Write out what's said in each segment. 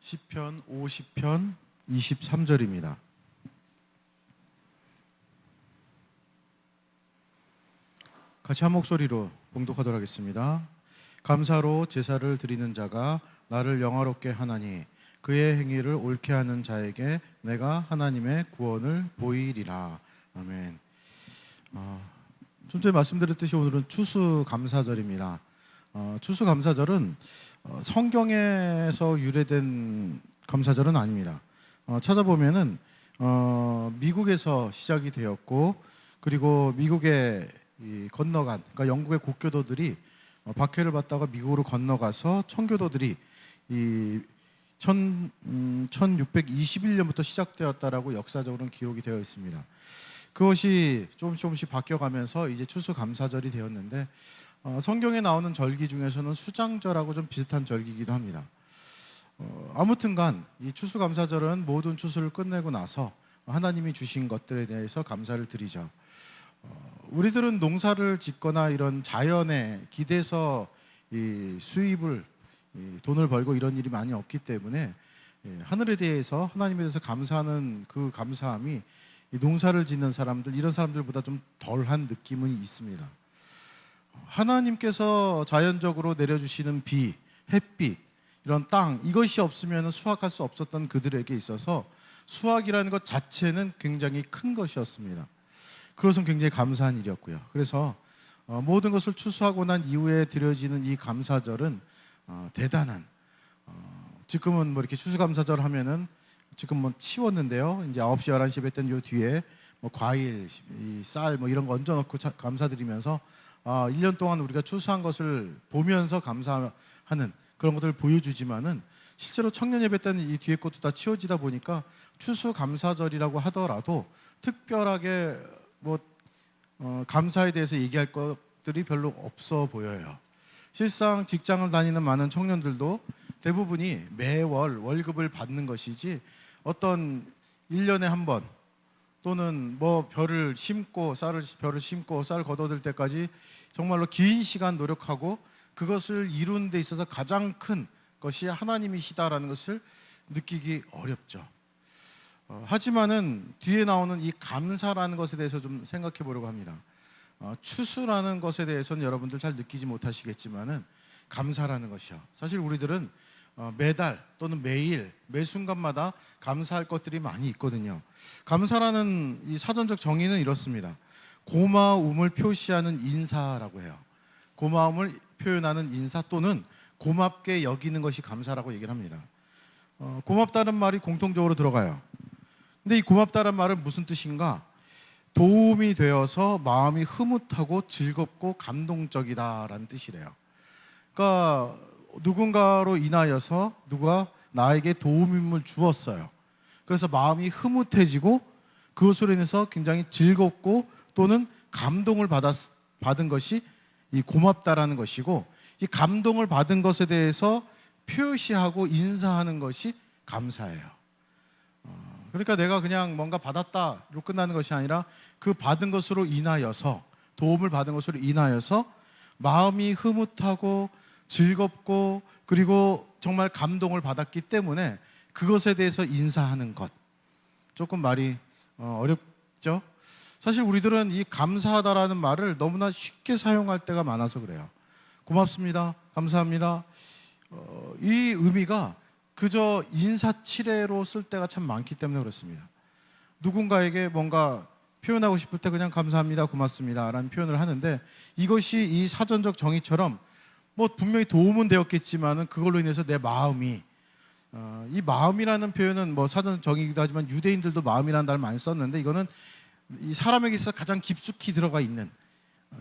시편 50편 23절입니다. 같이 한 목소리로 봉독하도록 하겠습니다. 감사로 제사를 드리는 자가 나를 영화롭게 하나니 그의 행위를 옳게 하는 자에게 내가 하나님의 구원을 보이리라. 아멘. 좀 전에 말씀드렸듯이 오늘은 추수감사절입니다. 추수감사절은 성경에서 유래된 감사절은 아닙니다. 찾아보면은 미국에서 시작이 되었고, 그리고 미국에 건너간, 그러니까 영국의 국교도들이 박해를 받다가 미국으로 건너가서 청교도들이 1621년부터 시작되었다라고 역사적으로는 기록이 되어 있습니다. 그것이 조금씩 바뀌어가면서 이제 추수감사절이 되었는데, 성경에 나오는 절기 중에서는 수장절하고 좀 비슷한 절기이기도 합니다. 아무튼간 이 추수감사절은 모든 추수를 끝내고 나서 하나님이 주신 것들에 대해서 감사를 드리죠. 우리들은 농사를 짓거나 이런 자연에 기대서 이 수입을 돈을 벌고 이런 일이 많이 없기 때문에 하늘에 대해서, 하나님에 대해서 감사하는 그 감사함이 이 농사를 짓는 사람들, 이런 사람들보다 좀 덜한 느낌은 있습니다. 하나님께서 자연적으로 내려주시는 비, 햇빛, 이런 땅, 이것이 없으면 수확할 수 없었던 그들에게 있어서 수확이라는 것 자체는 굉장히 큰 것이었습니다. 그것은 굉장히 감사한 일이었고요. 그래서 모든 것을 추수하고 난 이후에 드려지는 이 감사절은 대단한, 지금은 뭐 이렇게 추수감사절 하면은 지금 뭐 치웠는데요. 이제 9시, 11시 예배 때는 요 뒤에 뭐 과일, 쌀 뭐 이런 거 얹어놓고 감사드리면서 1년 동안 우리가 추수한 것을 보면서 감사하는 그런 것들을 보여주지만은, 실제로 청년 예배 때는 이 뒤에 것도 다 치워지다 보니까 추수감사절이라고 하더라도 특별하게 뭐 감사에 대해서 얘기할 것들이 별로 없어 보여요. 실상 직장을 다니는 많은 청년들도 대부분이 매월 월급을 받는 것이지, 어떤 1년에 한 번 또는 뭐 벼를 심고 쌀을 걷어들 때까지 정말로 긴 시간 노력하고 그것을 이루는 데 있어서 가장 큰 것이 하나님이시다라는 것을 느끼기 어렵죠. 하지만은 뒤에 나오는 이 감사라는 것에 대해서 좀 생각해 보려고 합니다. 추수라는 것에 대해서는 여러분들 잘 느끼지 못하시겠지만은, 감사라는 것이요, 사실 우리들은 매달 또는 매일 매 순간마다 감사할 것들이 많이 있거든요. 감사라는 이 사전적 정의는 이렇습니다. 고마움을 표시하는 인사라고 해요. 고마움을 표현하는 인사 또는 고맙게 여기는 것이 감사라고 얘기를 합니다. 고맙다는 말이 공통적으로 들어가요. 근데 이 고맙다는 말은 무슨 뜻인가? 도움이 되어서 마음이 흐뭇하고 즐겁고 감동적이다라는 뜻이래요. 그러니까 누군가로 인하여서 누가 나에게 도움을 주었어요. 그래서 마음이 흐뭇해지고 그것으로 인해서 굉장히 즐겁고 또는 감동을 받은 것이 이 고맙다라는 것이고, 이 감동을 받은 것에 대해서 표시하고 인사하는 것이 감사예요. 그러니까 내가 그냥 뭔가 받았다로 끝나는 것이 아니라 그 받은 것으로 인하여서, 도움을 받은 것으로 인하여서 마음이 흐뭇하고 즐겁고 그리고 정말 감동을 받았기 때문에 그것에 대해서 인사하는 것. 조금 말이 어렵죠? 사실 우리들은 이 감사하다라는 말을 너무나 쉽게 사용할 때가 많아서 그래요. 고맙습니다, 감사합니다. 이 의미가 그저 인사치레로 쓸 때가 참 많기 때문에 그렇습니다. 누군가에게 뭔가 표현하고 싶을 때 그냥 감사합니다, 고맙습니다 라는 표현을 하는데, 이것이 이 사전적 정의처럼 뭐 분명히 도움은 되었겠지만은 그걸로 인해서 내 마음이, 이 마음이라는 표현은 뭐 사전 정의이기도 하지만 유대인들도 마음이라는 단어를 많이 썼는데, 이거는 이 사람에게 있어서 가장 깊숙이 들어가 있는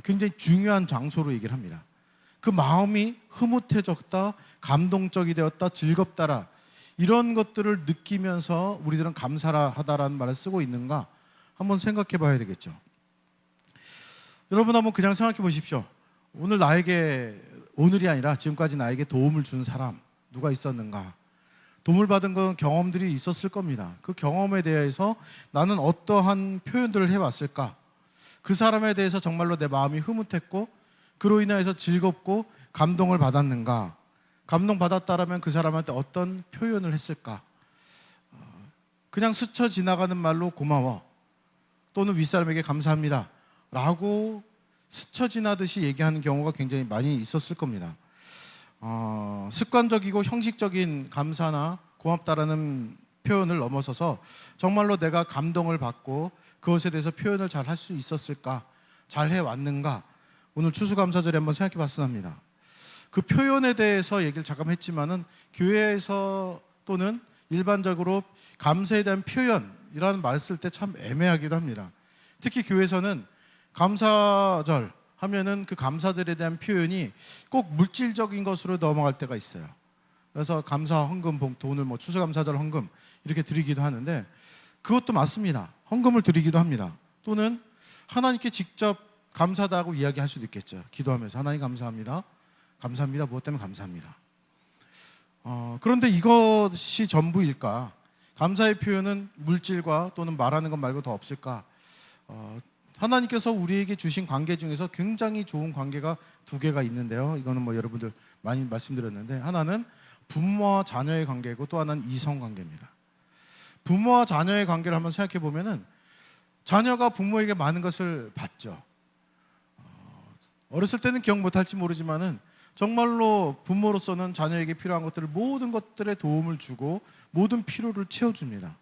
굉장히 중요한 장소로 얘기를 합니다. 그 마음이 흐뭇해졌다, 감동적이 되었다, 즐겁다라, 이런 것들을 느끼면서 우리들은 감사하다라는 말을 쓰고 있는가 한번 생각해 봐야 되겠죠. 여러분 한번 그냥 생각해 보십시오. 오늘이 아니라 지금까지 나에게 도움을 준 사람 누가 있었는가? 도움을 받은 건 경험들이 있었을 겁니다. 그 경험에 대해서 나는 어떠한 표현들을 해왔을까? 그 사람에 대해서 정말로 내 마음이 흐뭇했고 그로 인해서 즐겁고 감동을 받았는가? 감동받았다라면 그 사람한테 어떤 표현을 했을까? 그냥 스쳐 지나가는 말로 고마워 또는 윗사람에게 감사합니다 라고 스쳐 지나듯이 얘기하는 경우가 굉장히 많이 있었을 겁니다. 습관적이고 형식적인 감사나 고맙다라는 표현을 넘어서서 정말로 내가 감동을 받고 그것에 대해서 표현을 잘 할 수 있었을까? 잘 해왔는가? 오늘 추수감사절에 한번 생각해 봤으면 합니다. 그 표현에 대해서 얘기를 잠깐 했지만은 교회에서 또는 일반적으로 감사에 대한 표현이라는 말을 쓸 때 참 애매하기도 합니다. 특히 교회에서는 감사절 하면은 그 감사절에 대한 표현이 꼭 물질적인 것으로 넘어갈 때가 있어요. 그래서 감사 헌금 봉투, 오늘 뭐 추수감사절 헌금 이렇게 드리기도 하는데 그것도 맞습니다. 헌금을 드리기도 합니다. 또는 하나님께 직접 감사하다고 이야기할 수도 있겠죠. 기도하면서 하나님 감사합니다. 감사합니다. 무엇 때문에 감사합니다. 그런데 이것이 전부일까? 감사의 표현은 물질과 또는 말하는 것 말고 더 없을까? 하나님께서 우리에게 주신 관계 중에서 굉장히 좋은 관계가 두 개가 있는데요. 이거는 뭐 여러분들 많이 말씀드렸는데 하나는 부모와 자녀의 관계고 또 하나는 이성 관계입니다. 부모와 자녀의 관계를 한번 생각해 보면은 자녀가 부모에게 많은 것을 받죠. 어렸을 때는 기억 못할지 모르지만은 정말로 부모로서는 자녀에게 필요한 것들을 모든 것들에 도움을 주고 모든 필요를 채워줍니다.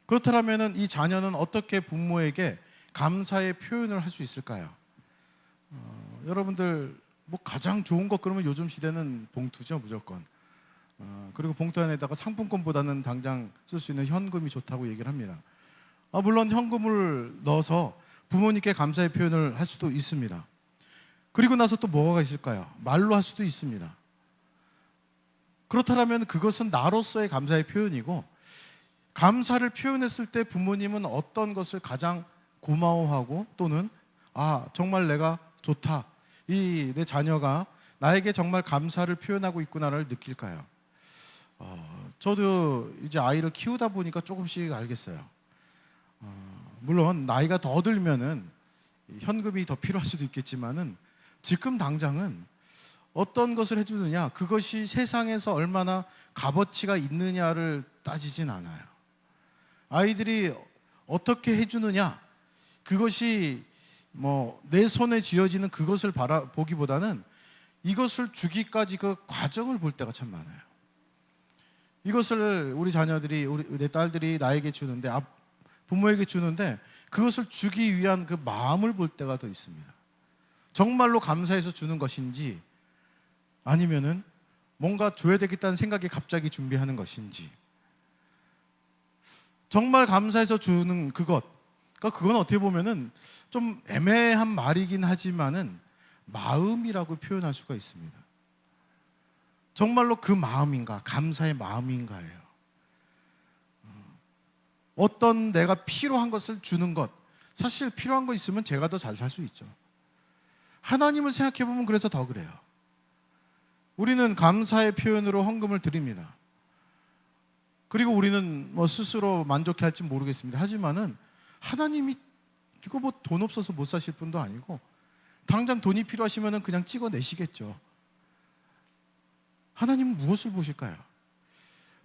그렇다면은 이 자녀는 어떻게 부모에게 감사의 표현을 할 수 있을까요? 여러분들 뭐 가장 좋은 것 그러면 요즘 시대는 봉투죠, 무조건. 그리고 봉투 안에다가 상품권보다는 당장 쓸 수 있는 현금이 좋다고 얘기를 합니다. 물론 현금을 넣어서 부모님께 감사의 표현을 할 수도 있습니다. 그리고 나서 또 뭐가 있을까요? 말로 할 수도 있습니다. 그렇다면 그것은 나로서의 감사의 표현이고 감사를 표현했을 때 부모님은 어떤 것을 가장 고마워하고 또는 정말 내가 좋다. 이 내 자녀가 나에게 정말 감사를 표현하고 있구나를 느낄까요? 저도 이제 아이를 키우다 보니까 조금씩 알겠어요. 물론 나이가 더 들면은 현금이 더 필요할 수도 있겠지만은 지금 당장은 어떤 것을 해주느냐 그것이 세상에서 얼마나 값어치가 있느냐를 따지진 않아요. 아이들이 어떻게 해주느냐 그것이 뭐 내 손에 쥐어지는 그것을 보기보다는 이것을 주기까지 그 과정을 볼 때가 참 많아요. 이것을 우리 자녀들이 내 딸들이 나에게 주는데 부모에게 주는데 그것을 주기 위한 그 마음을 볼 때가 더 있습니다. 정말로 감사해서 주는 것인지 아니면은 뭔가 줘야 되겠다는 생각이 갑자기 준비하는 것인지 정말 감사해서 주는 그것 그러니까 그건 어떻게 보면은 좀 애매한 말이긴 하지만은 마음이라고 표현할 수가 있습니다. 정말로 그 마음인가 감사의 마음인가예요. 어떤 내가 필요한 것을 주는 것 사실 필요한 거 있으면 제가 더 잘 살 수 있죠. 하나님을 생각해 보면 그래서 더 그래요. 우리는 감사의 표현으로 헌금을 드립니다. 그리고 우리는 뭐 스스로 만족해 할지 모르겠습니다. 하지만은 하나님이 이거 뭐 돈 없어서 못 사실 분도 아니고 당장 돈이 필요하시면은 그냥 찍어내시겠죠. 하나님은 무엇을 보실까요?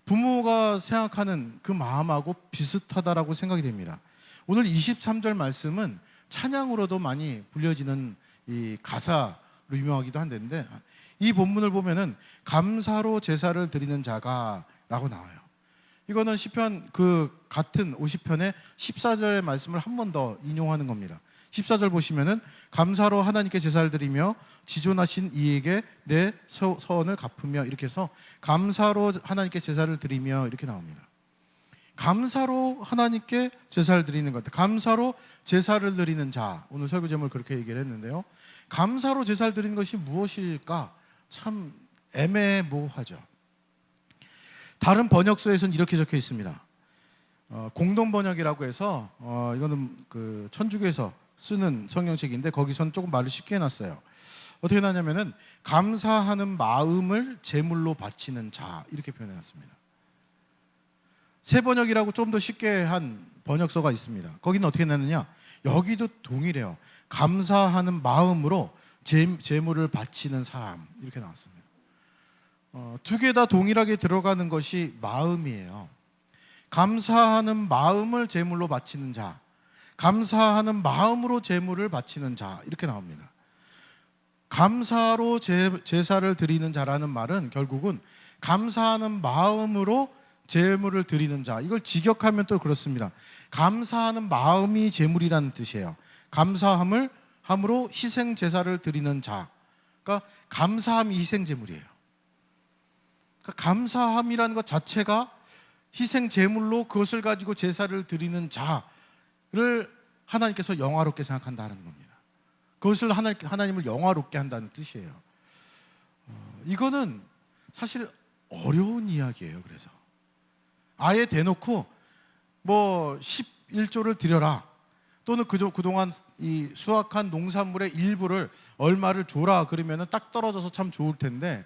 부모가 생각하는 그 마음하고 비슷하다라고 생각이 됩니다. 오늘 23절 말씀은 찬양으로도 많이 불려지는 이 가사로 유명하기도 한데 이 본문을 보면은 감사로 제사를 드리는 자가라고 나와요. 이거는 시편 그 같은 50편의 14절의 말씀을 한 번 더 인용하는 겁니다. 14절 보시면은 감사로 하나님께 제사를 드리며 지존하신 이에게 내 서원을 갚으며 이렇게 해서 감사로 하나님께 제사를 드리며 이렇게 나옵니다. 감사로 하나님께 제사를 드리는 것, 감사로 제사를 드리는 자. 오늘 설교 제목을 그렇게 얘기를 했는데요. 감사로 제사를 드리는 것이 무엇일까? 참 애매모호하죠. 다른 번역서에서는 이렇게 적혀 있습니다. 공동 번역이라고 해서 이거는 그 천주교에서 쓰는 성경책인데 거기서는 조금 말을 쉽게 해놨어요. 어떻게 나냐면은 감사하는 마음을 제물로 바치는 자 이렇게 표현해놨습니다. 새 번역이라고 좀 더 쉽게 한 번역서가 있습니다. 거기는 어떻게 나느냐? 여기도 동일해요. 감사하는 마음으로 제물을 바치는 사람 이렇게 나왔습니다. 두 개 다 동일하게 들어가는 것이 마음이에요. 감사하는 마음을 제물로 바치는 자, 감사하는 마음으로 제물을 바치는 자, 이렇게 나옵니다. 감사로 제사를 드리는 자라는 말은 결국은 감사하는 마음으로 제물을 드리는 자, 이걸 직역하면 또 그렇습니다. 감사하는 마음이 제물이라는 뜻이에요. 감사함으로 희생 제사를 드리는 자, 그러니까 감사함이 희생 제물이에요. 그러니까 감사함이라는 것 자체가 희생 제물로 그것을 가지고 제사를 드리는 자를 하나님께서 영화롭게 생각한다는 겁니다. 그것을 하나님을 영화롭게 한다는 뜻이에요. 이거는 사실 어려운 이야기예요. 그래서 아예 대놓고 뭐 11조를 드려라, 또는 그동안 이 수확한 농산물의 일부를 얼마를 줘라 그러면 딱 떨어져서 참 좋을 텐데,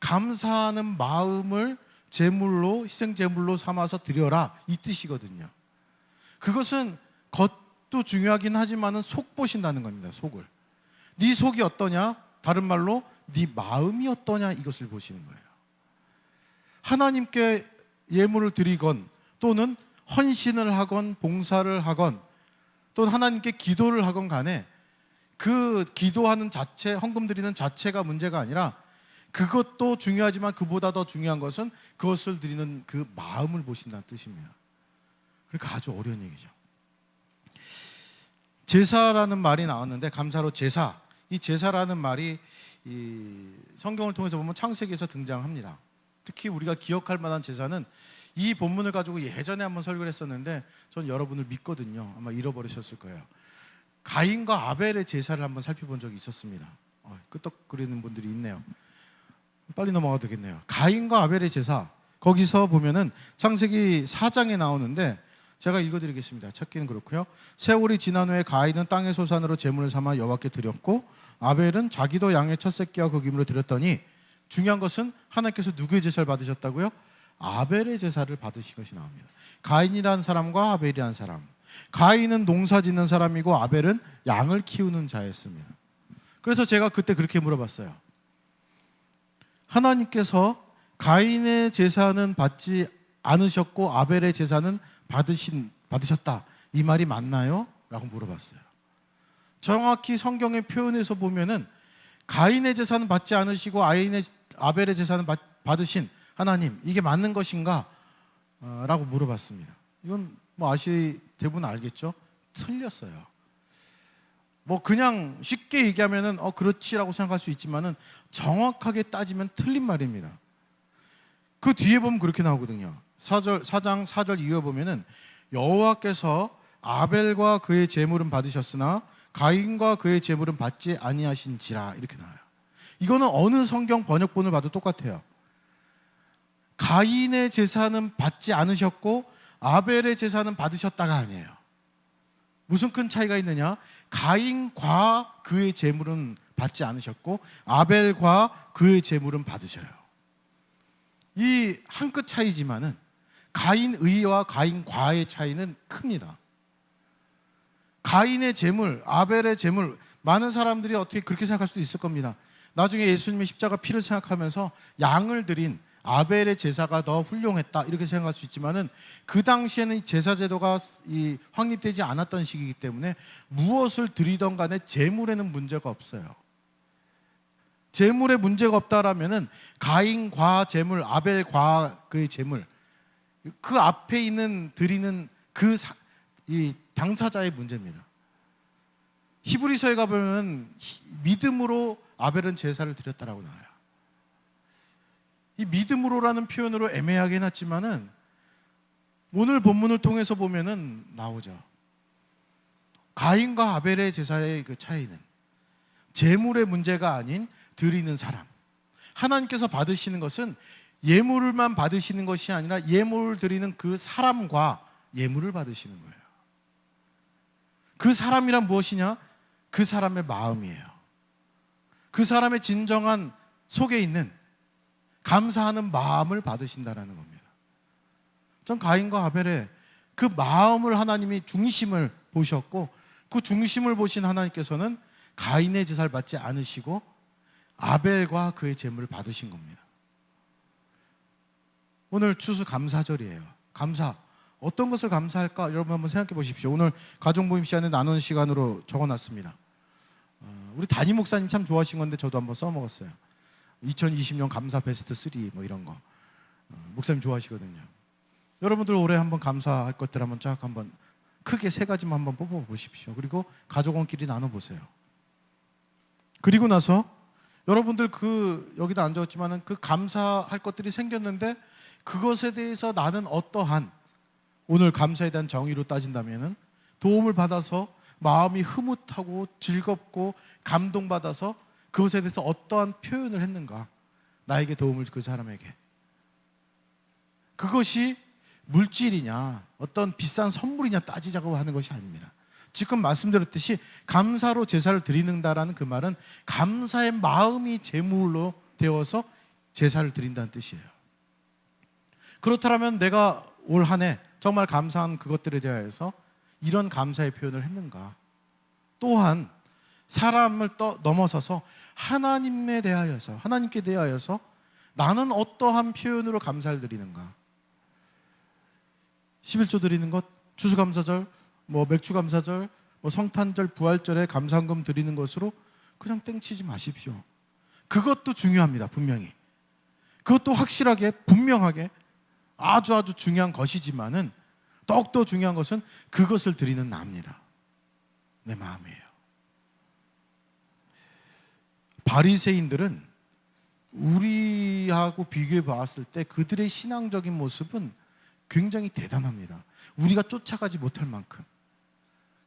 감사하는 마음을 제물로, 희생 제물로 삼아서 드려라, 이 뜻이거든요. 그것은 겉도 중요하긴 하지만은 속 보신다는 겁니다. 속을. 네 속이 어떠냐? 다른 말로 네 마음이 어떠냐, 이것을 보시는 거예요. 하나님께 예물을 드리건, 또는 헌신을 하건 봉사를 하건, 또는 하나님께 기도를 하건 간에 그 기도하는 자체, 헌금 드리는 자체가 문제가 아니라, 그것도 중요하지만 그보다 더 중요한 것은 그것을 드리는 그 마음을 보신다는 뜻입니다. 그러니까 아주 어려운 얘기죠. 제사라는 말이 나왔는데, 감사로 제사, 이 제사라는 말이 이 성경을 통해서 보면 창세기에서 등장합니다. 특히 우리가 기억할 만한 제사는, 이 본문을 가지고 예전에 한번 설교를 했었는데 전 여러분을 믿거든요. 아마 잃어버리셨을 거예요. 가인과 아벨의 제사를 한번 살펴본 적이 있었습니다. 끄떡거리는 분들이 있네요. 빨리 넘어가도 되겠네요. 가인과 아벨의 제사, 거기서 보면은 창세기 4장에 나오는데, 제가 읽어드리겠습니다. 찾기는 그렇고요. 세월이 지난 후에 가인은 땅의 소산으로 제물을 삼아 여호와께 드렸고, 아벨은 자기도 양의 첫 새끼와 그 기물을 드렸더니, 중요한 것은 하나님께서 누구의 제사를 받으셨다고요? 아벨의 제사를 받으신 것이 나옵니다. 가인이라는 사람과 아벨이라는 사람, 가인은 농사 짓는 사람이고 아벨은 양을 키우는 자였습니다. 그래서 제가 그때 그렇게 물어봤어요. 하나님께서 가인의 제사는 받지 않으셨고 아벨의 제사는 받으셨다, 이 말이 맞나요? 라고 물어봤어요. 정확히 성경의 표현에서 보면은 가인의 제사는 받지 않으시고 아벨의 제사는 받으신 하나님, 이게 맞는 것인가? 라고 물어봤습니다. 이건 뭐 대부분 알겠죠? 틀렸어요. 뭐 그냥 쉽게 얘기하면은 그렇지라고 생각할 수 있지만은 정확하게 따지면 틀린 말입니다. 그 뒤에 보면 그렇게 나오거든요. 4장 4절 이후에 보면은 여호와께서 아벨과 그의 제물은 받으셨으나 가인과 그의 제물은 받지 아니하신지라, 이렇게 나와요. 이거는 어느 성경 번역본을 봐도 똑같아요. 가인의 제사는 받지 않으셨고 아벨의 제사는 받으셨다가 아니에요. 무슨 큰 차이가 있느냐? 가인과 그의 제물은 받지 않으셨고 아벨과 그의 제물은 받으셔요. 이 한 끗 차이지만은 가인의와 가인과의 차이는 큽니다. 가인의 제물, 아벨의 제물, 많은 사람들이 어떻게 그렇게 생각할 수도 있을 겁니다. 나중에 예수님의 십자가 피를 생각하면서 양을 드린 아벨의 제사가 더 훌륭했다, 이렇게 생각할 수 있지만은, 그 당시에는 제사 제도가 확립되지 않았던 시기이기 때문에 무엇을 드리던 간에 제물에는 문제가 없어요. 제물에 문제가 없다라면은 가인과 제물, 아벨과 그의 제물, 그 앞에 있는 드리는 이 당사자의 문제입니다. 히브리서에 가보면 믿음으로 아벨은 제사를 드렸다라고 나와요. 이 믿음으로라는 표현으로 애매하게 해놨지만은 오늘 본문을 통해서 보면은 나오죠. 가인과 아벨의 제사의 그 차이는 제물의 문제가 아닌 드리는 사람. 하나님께서 받으시는 것은 예물만 받으시는 것이 아니라 예물을 드리는 그 사람과 예물을 받으시는 거예요. 그 사람이란 무엇이냐? 그 사람의 마음이에요. 그 사람의 진정한 속에 있는 감사하는 마음을 받으신다라는 겁니다. 전 가인과 아벨의 그 마음을 하나님이 중심을 보셨고, 그 중심을 보신 하나님께서는 가인의 제사를 받지 않으시고 아벨과 그의 제물을 받으신 겁니다. 오늘 추수감사절이에요. 감사. 어떤 것을 감사할까? 여러분 한번 생각해 보십시오. 오늘 가정모임 시간에 나누는 시간으로 적어놨습니다. 우리 담임 목사님 참 좋아하신 건데 저도 한번 써먹었어요. 2020년 감사 베스트 3 뭐 이런 거. 목사님 좋아하시거든요. 여러분들 올해 한번 감사할 것들 한번 쫙 한번 크게 3가지만 한번 뽑아보십시오. 그리고 가족원끼리 나눠보세요. 그리고 나서 여러분들 여기다 안 적었지만은 그 감사할 것들이 생겼는데 그것에 대해서 나는 어떠한 오늘 감사에 대한 정의로 따진다면은 도움을 받아서 마음이 흐뭇하고 즐겁고 감동받아서 그것에 대해서 어떠한 표현을 했는가? 나에게 도움을 그 사람에게. 그것이 물질이냐 어떤 비싼 선물이냐 따지자고 하는 것이 아닙니다. 지금 말씀드렸듯이 감사로 제사를 드리는다라는 그 말은 감사의 마음이 제물로 되어서 제사를 드린다는 뜻이에요. 그렇다면 내가 올 한 해 정말 감사한 그것들에 대하여서 이런 감사의 표현을 했는가? 또한 사람을 넘어서서 하나님께 대하여서 나는 어떠한 표현으로 감사를 드리는가? 11조 드리는 것, 추수감사절, 맥주감사절, 성탄절, 부활절에 감사헌금 드리는 것으로 그냥 땡치지 마십시오. 그것도 중요합니다. 분명히. 그것도 확실하게 분명하게 아주 중요한 것이지만은 더욱더 중요한 것은 그것을 드리는 나입니다. 내 마음이에요. 바리새인들은 우리하고 비교해 봤을 때 그들의 신앙적인 모습은 굉장히 대단합니다. 우리가 쫓아가지 못할 만큼.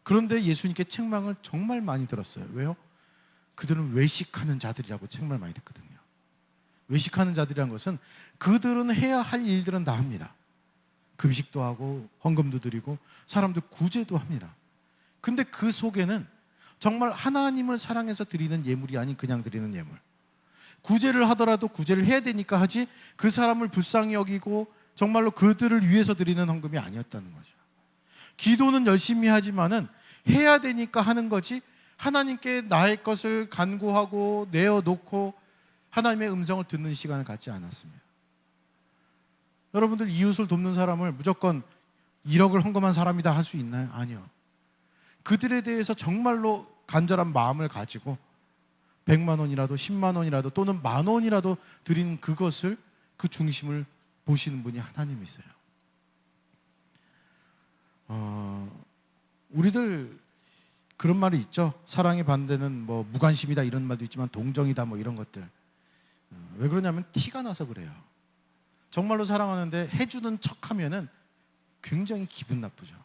그런데 예수님께 책망을 정말 많이 들었어요. 왜요? 그들은 외식하는 자들이라고 책망을 많이 듣거든요. 외식하는 자들이라는 것은 그들은 해야 할 일들은 다 합니다. 금식도 하고 헌금도 드리고 사람들 구제도 합니다. 근데 그 속에는 정말 하나님을 사랑해서 드리는 예물이 아닌 그냥 드리는 예물. 구제를 하더라도 구제를 해야 되니까 하지 그 사람을 불쌍히 여기고 정말로 그들을 위해서 드리는 헌금이 아니었다는 거죠. 기도는 열심히 하지만은 해야 되니까 하는 거지 하나님께 나의 것을 간구하고 내어놓고 하나님의 음성을 듣는 시간을 갖지 않았습니다. 여러분들 이웃을 돕는 사람을 무조건 1억을 헌금한 사람이다 할 수 있나요? 아니요. 그들에 대해서 정말로 간절한 마음을 가지고 100만 원이라도 10만 원이라도 또는 10,000원이라도 드린 그것을 그 중심을 보시는 분이 하나님이세요. 우리들 그런 말이 있죠. 사랑의 반대는 무관심이다 이런 말도 있지만 동정이다 이런 것들. 왜 그러냐면 티가 나서 그래요. 정말로 사랑하는데 해주는 척하면은 굉장히 기분 나쁘죠.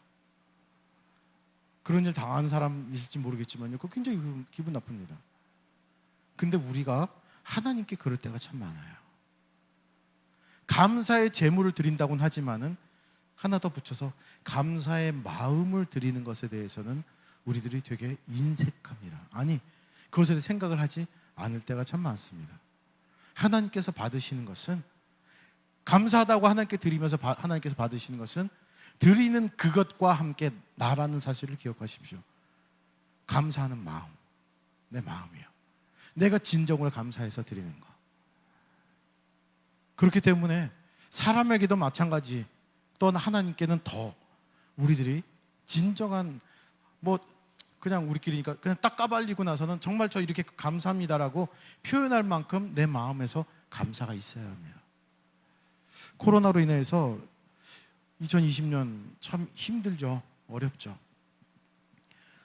그런 일 당한 사람 있을지 모르겠지만요. 그거 굉장히 기분 나쁩니다. 근데 우리가 하나님께 그럴 때가 참 많아요. 감사의 제물을 드린다고는 하지만은 하나 더 붙여서 감사의 마음을 드리는 것에 대해서는 우리들이 되게 인색합니다. 아니, 그것에 대해 생각을 하지 않을 때가 참 많습니다. 하나님께서 받으시는 것은 감사하다고 하나님께 드리면서 하나님께서 받으시는 것은 드리는 그것과 함께 나라는 사실을 기억하십시오. 감사하는 마음, 내 마음이요. 내가 진정으로 감사해서 드리는 것. 그렇기 때문에 사람에게도 마찬가지 또는 하나님께는 더 우리들이 진정한 그냥 우리끼리니까 그냥 딱 까발리고 나서는 정말 저 이렇게 감사합니다라고 표현할 만큼 내 마음에서 감사가 있어야 합니다. 코로나로 인해서 2020년 참 힘들죠. 어렵죠.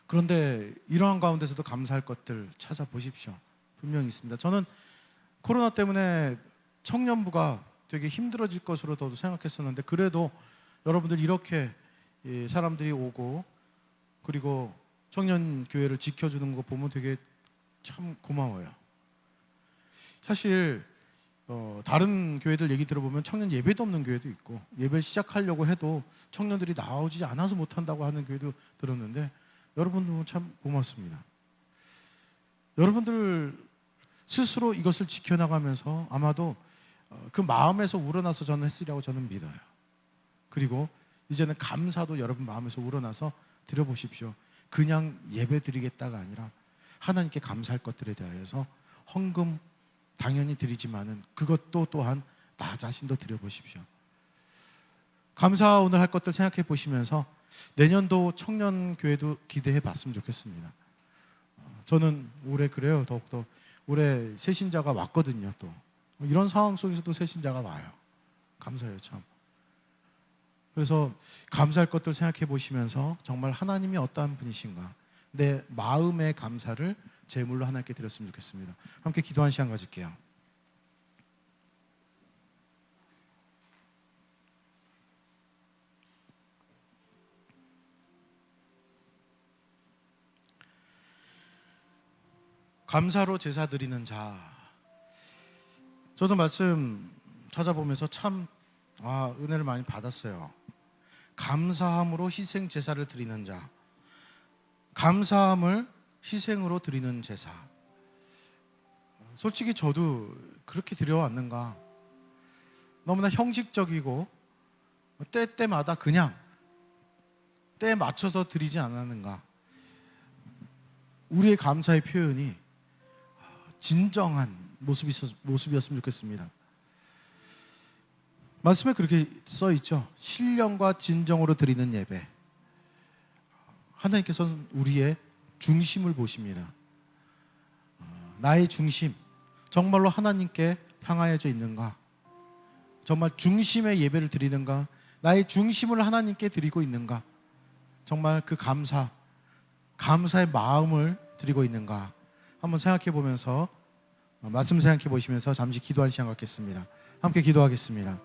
그런데 이러한 가운데서도 감사할 것들 찾아보십시오. 분명히 있습니다. 저는 코로나 때문에 청년부가 되게 힘들어질 것으로 저도 생각했었는데 그래도 여러분들 이렇게 사람들이 오고 그리고 청년교회를 지켜주는 거 보면 되게 참 고마워요. 사실 다른 교회들 얘기 들어보면 청년 예배도 없는 교회도 있고 예배를 시작하려고 해도 청년들이 나오지 않아서 못한다고 하는 교회도 들었는데 여러분들 참 고맙습니다. 여러분들 스스로 이것을 지켜나가면서 아마도 그 마음에서 우러나서 저는 했으리라고 저는 믿어요. 그리고 이제는 감사도 여러분 마음에서 우러나서 드려보십시오. 그냥 예배 드리겠다가 아니라 하나님께 감사할 것들에 대하여서 헌금 당연히 드리지만은 그것도 또한 나 자신도 드려보십시오. 감사 오늘 할 것들 생각해 보시면서 내년도 청년교회도 기대해 봤으면 좋겠습니다. 저는 올해 그래요. 더욱더 올해 새신자가 왔거든요. 또 이런 상황 속에서도 새신자가 와요. 감사해요 참. 그래서 감사할 것들 생각해 보시면서 정말 하나님이 어떠한 분이신가, 내 마음의 감사를 제물로 하나님께 드렸으면 좋겠습니다. 함께 기도하는 시간 가질게요. 감사로 제사 드리는 자. 저도 말씀 찾아보면서 참 은혜를 많이 받았어요. 감사함으로 희생 제사를 드리는 자. 감사함을 희생으로 드리는 제사. 솔직히 저도 그렇게 드려왔는가? 너무나 형식적이고 때때마다 그냥 때에 맞춰서 드리지 않았는가? 우리의 감사의 표현이 진정한 모습이었으면 좋겠습니다. 말씀에 그렇게 써 있죠. 신령과 진정으로 드리는 예배. 하나님께서는 우리의 중심을 보십니다. 나의 중심, 정말로 하나님께 향하여져 있는가? 정말 중심의 예배를 드리는가? 나의 중심을 하나님께 드리고 있는가? 정말 그 감사의 마음을 드리고 있는가? 한번 생각해 보면서 말씀 생각해 보시면서 잠시 기도한 시간 갖겠습니다. 함께 기도하겠습니다.